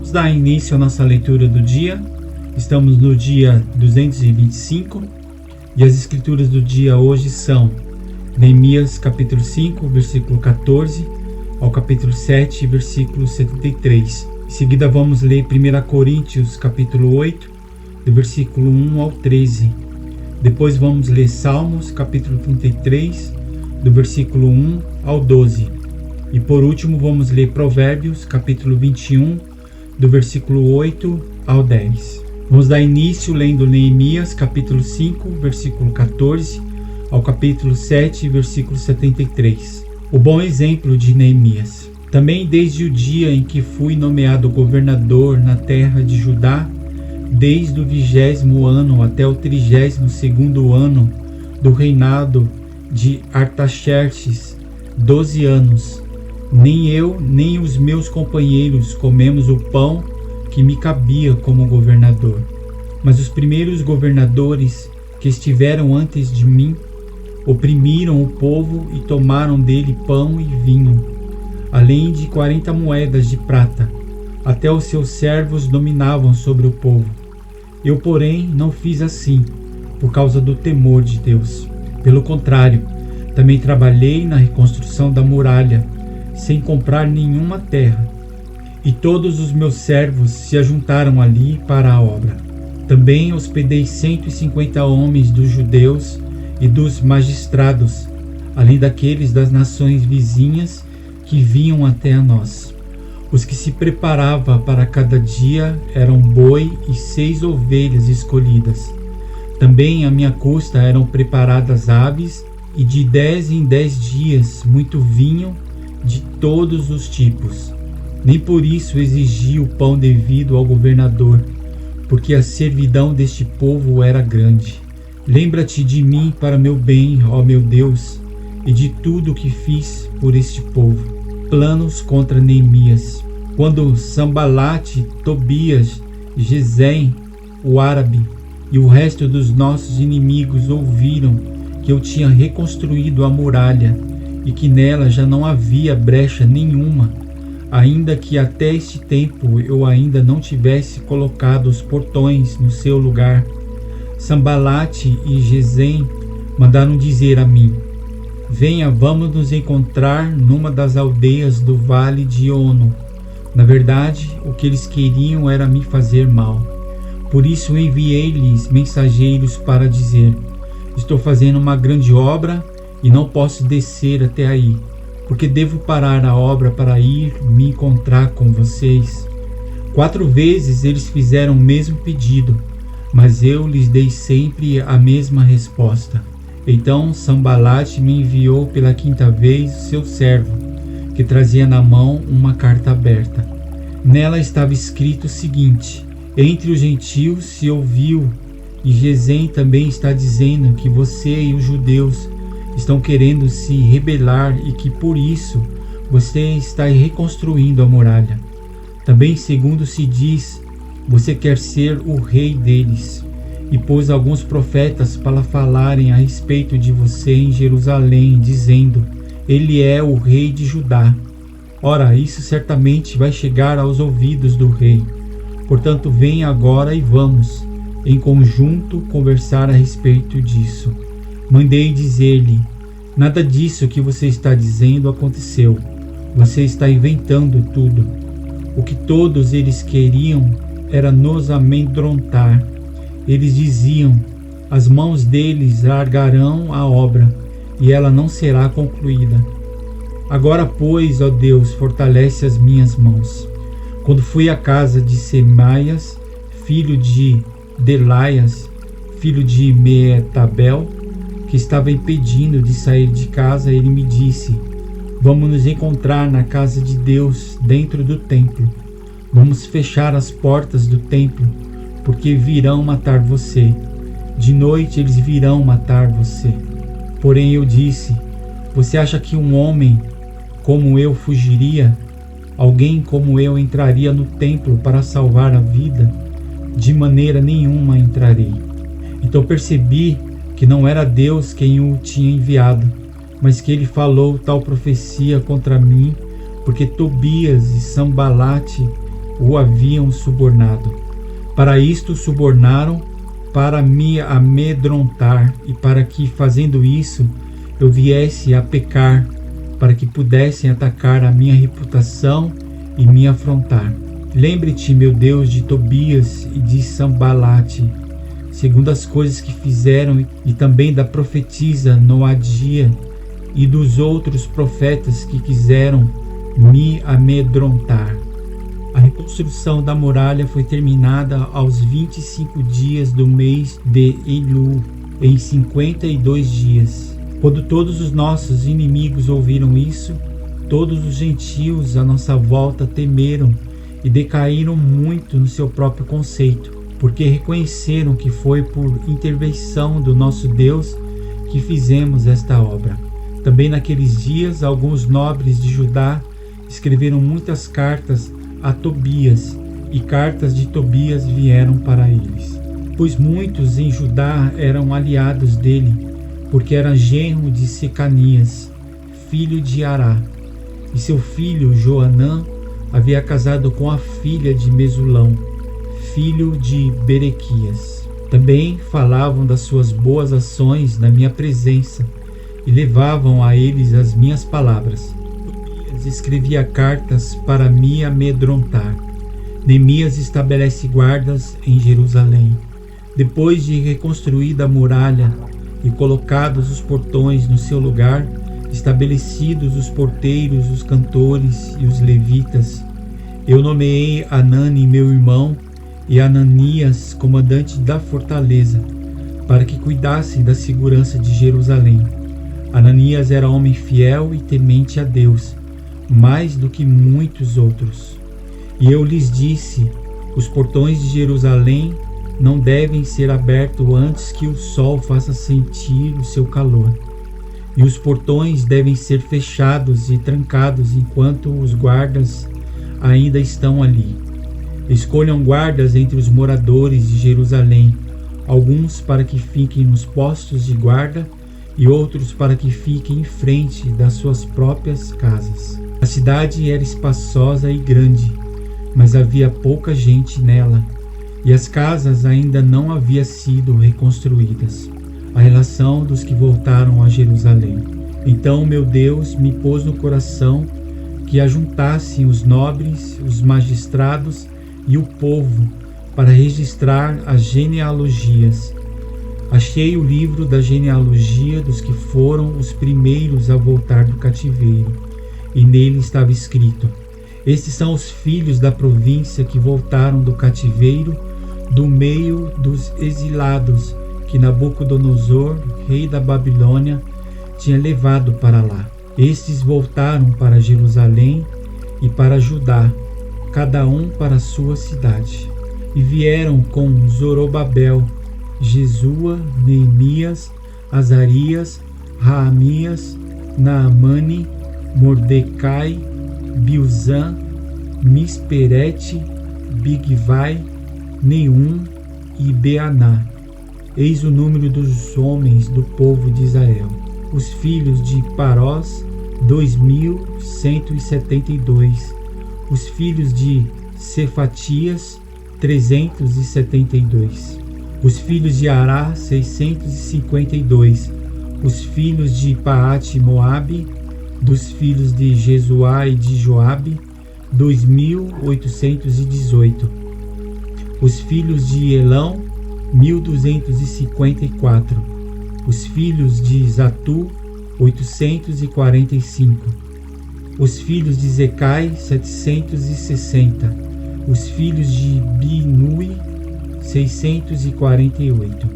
Vamos dar início à nossa leitura do dia. Estamos no dia 225 e as escrituras do dia hoje são Neemias capítulo 5, versículo 14 ao capítulo 7, versículo 73. Em seguida vamos ler 1 Coríntios capítulo 8, do versículo 1 ao 13. Depois vamos ler Salmos capítulo 33, do versículo 1 ao 12. E por último vamos ler Provérbios capítulo 21, do versículo 8 ao 10. Vamos dar início lendo Neemias capítulo 5, versículo 14 ao capítulo 7, versículo 73. O bom exemplo de Neemias. Também desde o dia em que fui nomeado governador na terra de Judá, desde o 20º ano até o 32º ano do reinado de Artaxerxes, 12 anos, nem eu nem os meus companheiros comemos o pão que me cabia como governador. Mas os primeiros governadores que estiveram antes de mim oprimiram o povo e tomaram dele pão e vinho, além de 40 moedas de prata. Até os seus servos dominavam sobre o povo. Eu, porém, não fiz assim, por causa do temor de Deus. Pelo contrário, também trabalhei na reconstrução da muralha, sem comprar nenhuma terra. E todos os meus servos se ajuntaram ali para a obra. Também hospedei 150 homens dos judeus e dos magistrados, além daqueles das nações vizinhas que vinham até a nós. Os que se preparava para cada dia eram boi e 6 ovelhas escolhidas. Também à minha custa eram preparadas aves e de 10 em 10 dias muito vinho de todos os tipos. Nem por isso exigi o pão devido ao governador, porque a servidão deste povo era grande. Lembra-te de mim para meu bem, ó meu Deus, e de tudo o que fiz por este povo. Planos contra Neemias. Quando Sambalate, Tobias, Gesem, o árabe e o resto dos nossos inimigos ouviram que eu tinha reconstruído a muralha e que nela já não havia brecha nenhuma, ainda que até este tempo eu ainda não tivesse colocado os portões no seu lugar, Sambalate e Gesem mandaram dizer a mim: venha, vamos nos encontrar numa das aldeias do vale de Ono. Na verdade, o que eles queriam era me fazer mal. Por isso enviei-lhes mensageiros para dizer: estou fazendo uma grande obra e não posso descer até aí, porque devo parar a obra para ir me encontrar com vocês. 4 vezes eles fizeram o mesmo pedido, mas eu lhes dei sempre a mesma resposta. Então Sambalate me enviou pela 5ª vez o seu servo, que trazia na mão uma carta aberta. Nela estava escrito o seguinte: entre os gentios se ouviu, e Gesem também está dizendo que você e os judeus estão querendo se rebelar e que por isso você está reconstruindo a muralha. Também, segundo se diz, você quer ser o rei deles, e pôs alguns profetas para falarem a respeito de você em Jerusalém, dizendo: ele é o rei de Judá. Ora, isso certamente vai chegar aos ouvidos do rei. Portanto, venha agora e vamos, em conjunto, conversar a respeito disso. Mandei dizer-lhe: nada disso que você está dizendo aconteceu. Você está inventando tudo. O que todos eles queriam era nos amedrontar. Eles diziam: as mãos deles largarão a obra, e ela não será concluída. Agora, pois, ó Deus, fortalece as minhas mãos. Quando fui à casa de Semaias, filho de Delaias, filho de Meetabel, que estava impedindo de sair de casa, ele me disse: vamos nos encontrar na casa de Deus, dentro do templo. Vamos fechar as portas do templo, porque virão matar você. De noite eles virão matar você. Porém eu disse: você acha que um homem como eu fugiria? Alguém como eu entraria no templo para salvar a vida? De maneira nenhuma entrarei. Então percebi que não era Deus quem o tinha enviado, mas que ele falou tal profecia contra mim, porque Tobias e Sambalate o haviam subornado. Para isto subornaram, para me amedrontar, e para que, fazendo isso, eu viesse a pecar, para que pudessem atacar a minha reputação e me afrontar. Lembre-te, meu Deus, de Tobias e de Sambalate, segundo as coisas que fizeram, e também da profetisa Noadia e dos outros profetas que quiseram me amedrontar. A reconstrução da muralha foi terminada aos 25 dias do mês de Elul, em 52 dias. Quando todos os nossos inimigos ouviram isso, todos os gentios à nossa volta temeram e decaíram muito no seu próprio conceito, porque reconheceram que foi por intervenção do nosso Deus que fizemos esta obra. Também naqueles dias, alguns nobres de Judá escreveram muitas cartas a Tobias, e cartas de Tobias vieram para eles. Pois muitos em Judá eram aliados dele, porque era genro de Secanias, filho de Ará, e seu filho Joanã havia casado com a filha de Mesulão, filho de Berequias. Também falavam das suas boas ações na minha presença, e levavam a eles as minhas palavras. Tobias escrevia cartas para me amedrontar. Neemias estabelece guardas em Jerusalém. Depois de reconstruída a muralha e colocados os portões no seu lugar, estabelecidos os porteiros, os cantores e os levitas, eu nomeei Anani, meu irmão, e Ananias, comandante da fortaleza, para que cuidassem da segurança de Jerusalém. Ananias era homem fiel e temente a Deus, mais do que muitos outros. E eu lhes disse: os portões de Jerusalém não devem ser abertos antes que o sol faça sentir o seu calor. E os portões devem ser fechados e trancados enquanto os guardas ainda estão ali. Escolham guardas entre os moradores de Jerusalém, alguns para que fiquem nos postos de guarda e outros para que fiquem em frente das suas próprias casas. A cidade era espaçosa e grande, mas havia pouca gente nela, e as casas ainda não haviam sido reconstruídas. A relação dos que voltaram a Jerusalém. Então meu Deus me pôs no coração que ajuntassem os nobres, os magistrados e o povo para registrar as genealogias. Achei o livro da genealogia dos que foram os primeiros a voltar do cativeiro, e nele estava escrito: estes são os filhos da província que voltaram do cativeiro, do meio dos exilados que Nabucodonosor, rei da Babilônia, tinha levado para lá. Estes voltaram para Jerusalém e para Judá, cada um para a sua cidade. E vieram com Zorobabel, Jesua, Neemias, Azarias, Raamias, Naamani, Mordecai, Bilzã, Misperete, Bigvai, Neum e Beaná. Eis o número dos homens do povo de Israel. Os filhos de Parós, 2.172. Os filhos de Cefatias, 372. Os filhos de Ará, 652. Os filhos de Paate Moabe, dos filhos de Jesuá e de Joabe, 2.818. Os filhos de Elão, 1.254. Os filhos de Zatu, 845. Os filhos de Zecai, 760. Os filhos de Binui, 648.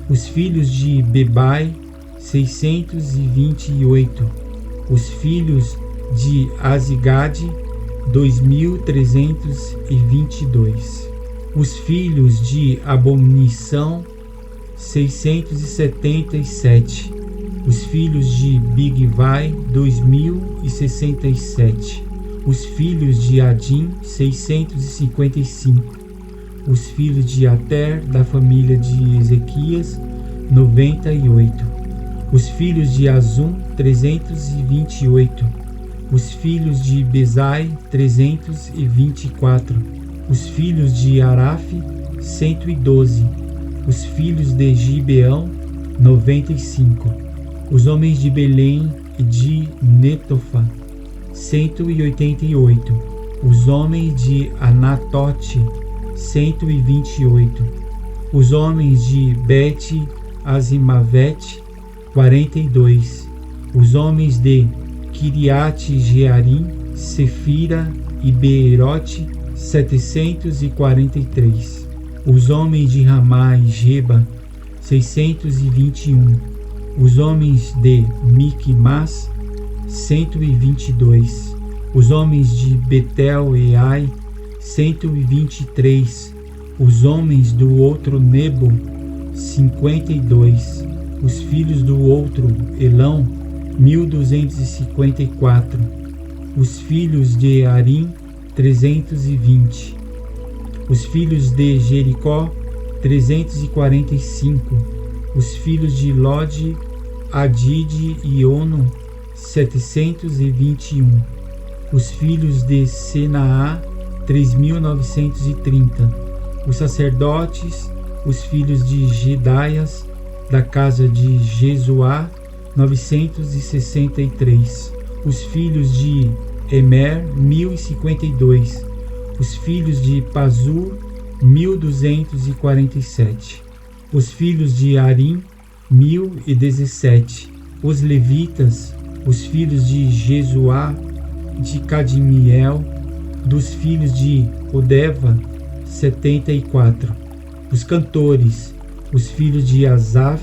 Os filhos de Bebai, 628. Os filhos de Azigade, 2.322. Os filhos de Abonição, 677. Os filhos de Bigvai, 2.067. Os filhos de Adim, 655. Os filhos de Ater, da família de Ezequias, 98. Os filhos de Azum, 328. Os filhos de Bezai, 324. Os filhos de Araf, 112. Os filhos de Gibeão, 95. Os homens de Belém e de Netofa, 188. Os homens de Anatote, 128. Os homens de Bet-Azimavete, 42. Os homens de Kiriat-Jearim, Sefira e Beerote, 743. Os homens de Ramá e Geba, 621. Os homens de Miquimás, 122. Os homens de Betel e Ai, 123. Os homens do outro Nebo, 52. Os filhos do outro Elão, 1254. Os filhos de Arim, 320. Os filhos de Jericó, 345. Os filhos de Lode, Adide e Ono, 721. Os filhos de Senaá, 3.930. Os sacerdotes, os filhos de Gedaias, da casa de Jesuá, 963. Os filhos de Emer, 1052. Os filhos de Pazur, 1247. Os filhos de Arim, 1017. Os levitas, os filhos de Jesuá, de Cadmiel, dos filhos de Odeva, 74. Os cantores, os filhos de Asaf,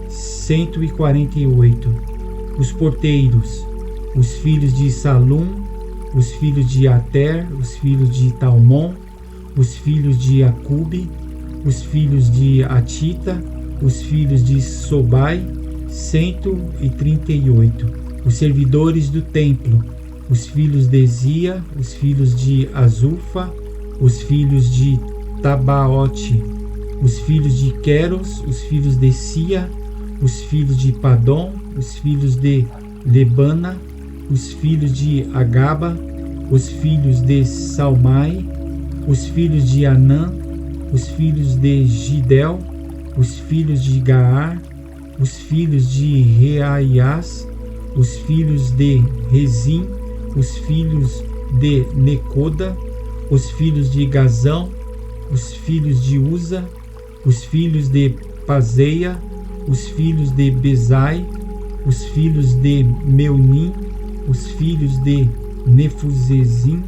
148. Os porteiros, os filhos de Salum, os filhos de Ater, os filhos de Talmon, os filhos de Acube, os filhos de Atita, os filhos de Sobai, 138. Os servidores do templo, os filhos de Zia, os filhos de Azufa, os filhos de Tabaote, os filhos de Queros, os filhos de Sia, os filhos de Padom, os filhos de Lebana, os filhos de Agaba, os filhos de Salmai, os filhos de Anã, os filhos de Gidel, os filhos de Gaar, os filhos de Reaias, os filhos de Rezim, os filhos de Necoda, os filhos de Gazão, os filhos de Uza, os filhos de Pazeia, os filhos de Bezai, os filhos de Meunim, os filhos de Nefuzezim,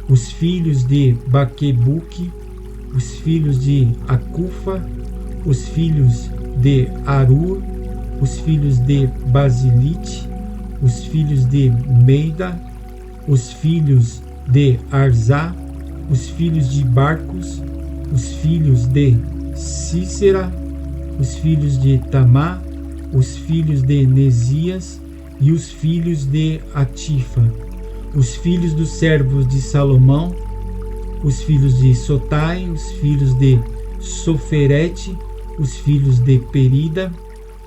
os filhos de Baquebuque, os filhos de Acufa, os filhos de Arur, os filhos de Basilite, os filhos de Meida, os filhos de Arzá, os filhos de Barcos, os filhos de Cícera, os filhos de Tamá, os filhos de Nesias e os filhos de Atifa, os filhos dos servos de Salomão, os filhos de Sotai, os filhos de Soferete, os filhos de Perida,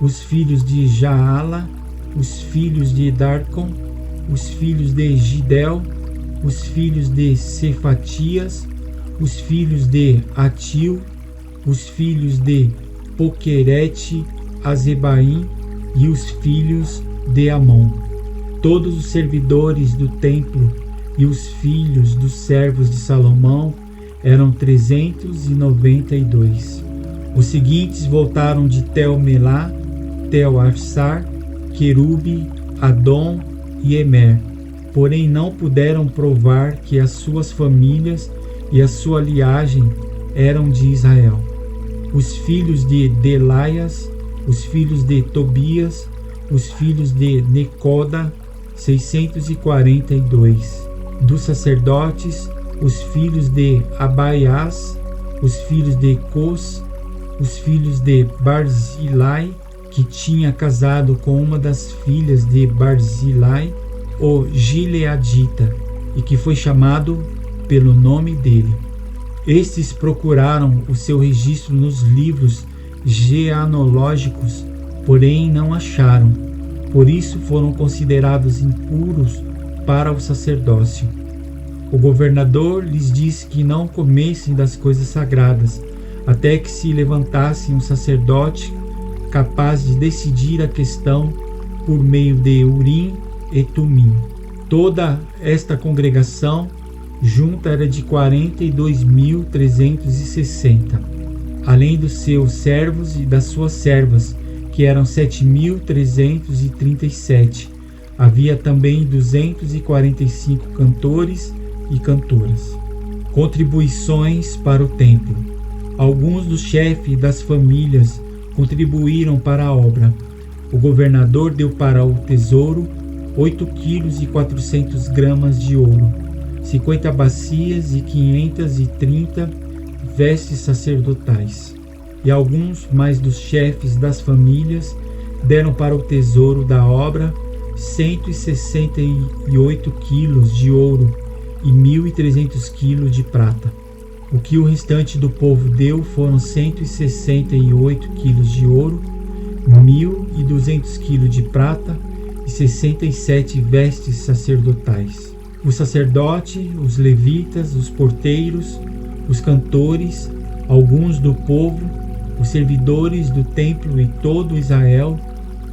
os filhos de Jaala, os filhos de Darcon, os filhos de Gidel, os filhos de Cefatias, os filhos de Atil, os filhos de Poquerete, Azebaim e os filhos de Amon. Todos os servidores do templo e os filhos dos servos de Salomão eram 392. Os seguintes voltaram de Tel-Melá, Tel-Arsar, Querube, Adom e Emer, porém não puderam provar que as suas famílias e a sua linhagem eram de Israel. Os filhos de Delaias, os filhos de Tobias, os filhos de Necoda, 642. Dos sacerdotes, os filhos de Abaiás, os filhos de Cos, os filhos de Barzilai, que tinha casado com uma das filhas de Barzilai, o Gileadita, e que foi chamado pelo nome dele. Estes procuraram o seu registro nos livros genealógicos, porém não acharam. Por isso foram considerados impuros para o sacerdócio. O governador lhes disse que não comessem das coisas sagradas, até que se levantasse um sacerdote capaz de decidir a questão por meio de Urim e Tumim. Toda esta congregação junta era de 42.360, além dos seus servos e das suas servas, que eram 7.337. Havia também 245 cantores e cantoras. Contribuições para o templo. Alguns dos chefes das famílias contribuíram para a obra. O governador deu para o tesouro 8,4 kg de ouro, 50 bacias e 530 vestes sacerdotais. E alguns mais dos chefes das famílias deram para o tesouro da obra 168 quilos de ouro e 1.300 quilos de prata. O que o restante do povo deu foram 168 quilos de ouro, 1.200 quilos de prata e 67 vestes sacerdotais. O sacerdote, os levitas, os porteiros, os cantores, alguns do povo, os servidores do templo e todo Israel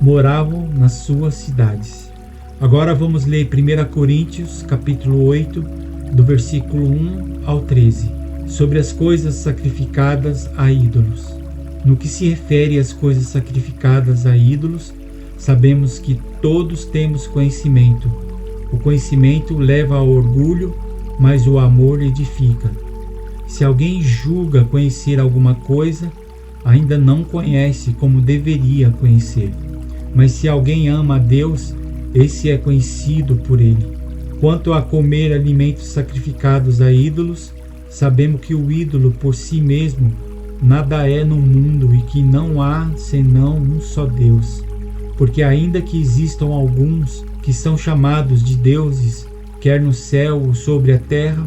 moravam nas suas cidades. Agora vamos ler 1 Coríntios, capítulo 8, do versículo 1 ao 13, sobre as coisas sacrificadas a ídolos. No que se refere às coisas sacrificadas a ídolos, sabemos que todos temos conhecimento. O conhecimento leva ao orgulho, mas o amor edifica. Se alguém julga conhecer alguma coisa, ainda não conhece como deveria conhecer. Mas se alguém ama a Deus, esse é conhecido por ele. Quanto a comer alimentos sacrificados a ídolos, sabemos que o ídolo por si mesmo nada é no mundo e que não há senão um só Deus. Porque ainda que existam alguns que são chamados de deuses, quer no céu ou sobre a terra,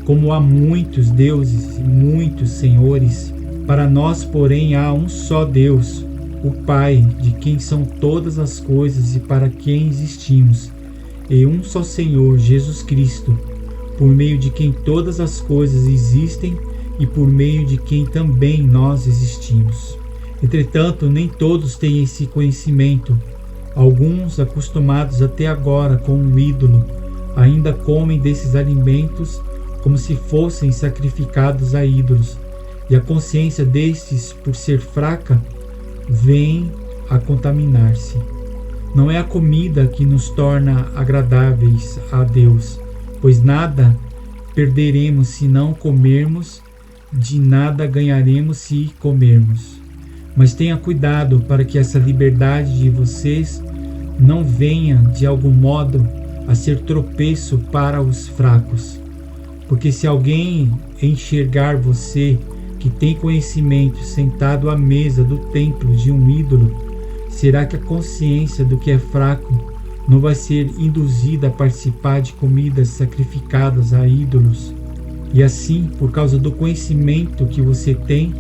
como há muitos deuses e muitos senhores, para nós, porém, há um só Deus, o Pai, de quem são todas as coisas e para quem existimos, e um só Senhor, Jesus Cristo, por meio de quem todas as coisas existem e por meio de quem também nós existimos. Entretanto, nem todos têm esse conhecimento. Alguns, acostumados até agora com o ídolo, ainda comem desses alimentos como se fossem sacrificados a ídolos, e a consciência destes, por ser fraca, vem a contaminar-se. Não é a comida que nos torna agradáveis a Deus, pois nada perderemos se não comermos, de nada ganharemos se comermos. Mas tenha cuidado para que essa liberdade de vocês não venha, de algum modo, a ser tropeço para os fracos. Porque se alguém enxergar você, que tem conhecimento, sentado à mesa do templo de um ídolo, será que a consciência do que é fraco não vai ser induzida a participar de comidas sacrificadas a ídolos? E assim, por causa do conhecimento que você tem,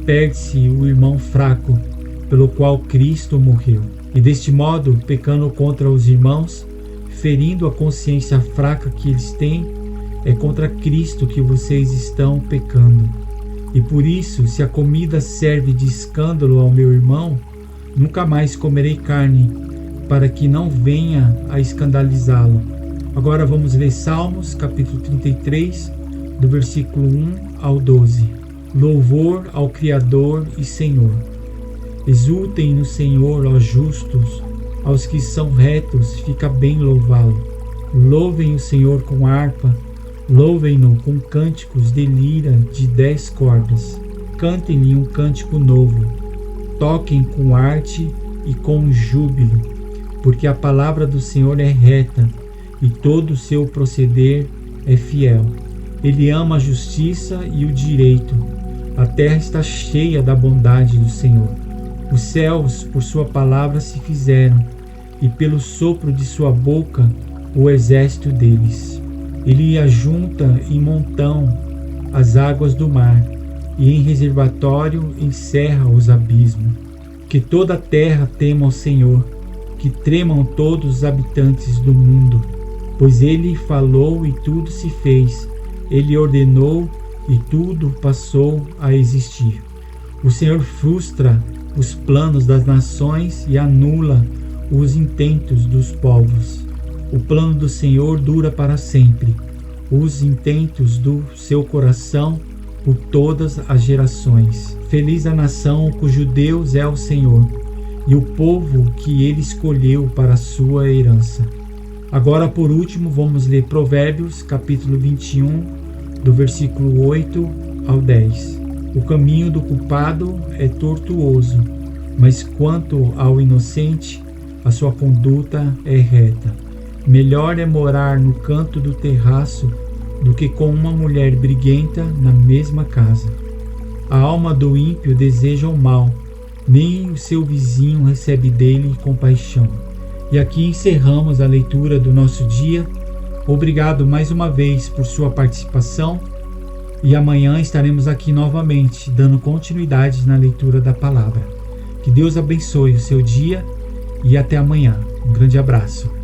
perde-se o irmão fraco, pelo qual Cristo morreu. E deste modo, pecando contra os irmãos, ferindo a consciência fraca que eles têm, é contra Cristo que vocês estão pecando. E por isso, se a comida serve de escândalo ao meu irmão, nunca mais comerei carne, para que não venha a escandalizá-lo. Agora vamos ler Salmos, capítulo 33, do versículo 1 ao 12. Louvor ao Criador e Senhor. Exultem no Senhor, ó justos, aos que são retos, fica bem louvá-lo. Louvem o Senhor com harpa, louvem-no com cânticos de lira de 10 cordas. Cantem-lhe um cântico novo, toquem com arte e com júbilo, porque a palavra do Senhor é reta e todo o seu proceder é fiel. Ele ama a justiça e o direito. A terra está cheia da bondade do Senhor. Os céus, por sua palavra, se fizeram, e pelo sopro de sua boca, o exército deles. Ele ajunta em montão as águas do mar, e em reservatório encerra os abismos. Que toda a terra tema ao Senhor, que tremam todos os habitantes do mundo. Pois ele falou e tudo se fez, ele ordenou e tudo passou a existir. O Senhor frustra os planos das nações e anula os intentos dos povos. O plano do Senhor dura para sempre, os intentos do seu coração por todas as gerações. Feliz a nação cujo Deus é o Senhor, e o povo que ele escolheu para a sua herança. Agora, por último, vamos ler Provérbios, capítulo 21, do versículo 8 ao 10. O caminho do culpado é tortuoso, mas quanto ao inocente, a sua conduta é reta. Melhor é morar no canto do terraço do que com uma mulher briguenta na mesma casa. A alma do ímpio deseja o mal, nem o seu vizinho recebe dele compaixão. E aqui encerramos a leitura do nosso dia. Obrigado mais uma vez por sua participação e amanhã estaremos aqui novamente dando continuidade na leitura da palavra. Que Deus abençoe o seu dia e até amanhã. Um grande abraço.